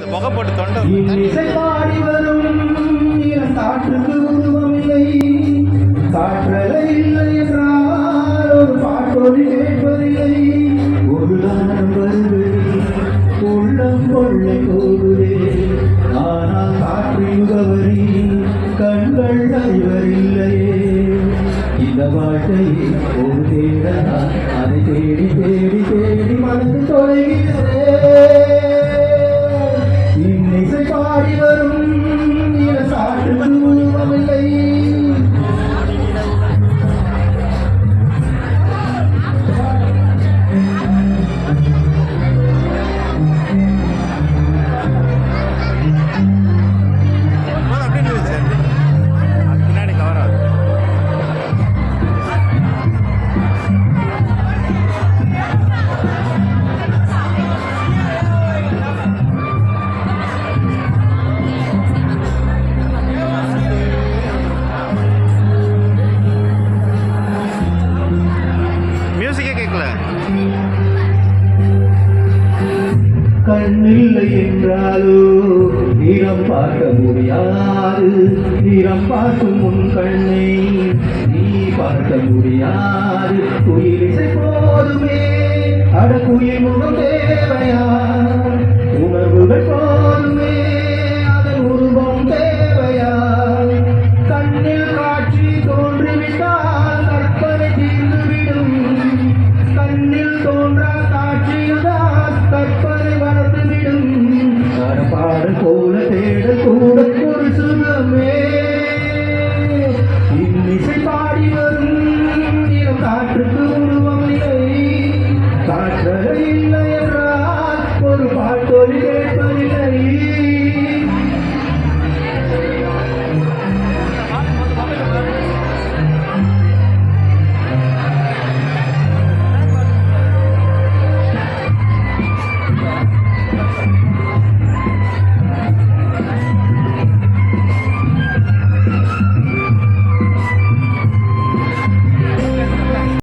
முகம் போட்டு தொண்டை பாடி வரும் காற்றுக்கு உருவமில்லை, காற்றலை இல்லை என்றால் ஒரு பாட்டொலி கேட்பதில்லை. ஒரு நாடம் வருவதே உள்ளம் கொள்ளை போகுதே, ஆனால் காற்றின் முகவரி கண்கள் அறிவரில்லையே. இந்த வாழ்க்கையை ஒரு தேடனா அதை தேடி தேடி தேடி மனது தொலைகிறதே. இன்னிசை பாடி வரும் சாற்று உருவமில்லை. பின்னாடி கவர் ஆகுது. மியூசிக்கே கேட்கல. கண்ணில்லை என்றாலோ நிறம் பார்க்க முடியாது, நிறம் பார்க்கும் உன் கண்ணை நீ பார்க்க முடியாது. குயிலிசை போதுமே, அட குயில் முகம் தேவையா, உணர்வுகள் போதுமே, அதன் உருவம் தேவையா. கண்ணில் காட்சி தோன்றிவிட்டால் கற்பனை தீர்ந்துவிடும், கண்ணில் தோன்றா காட்சியுதான் கற்பனை வளர்ந்துவிடும். பாடல்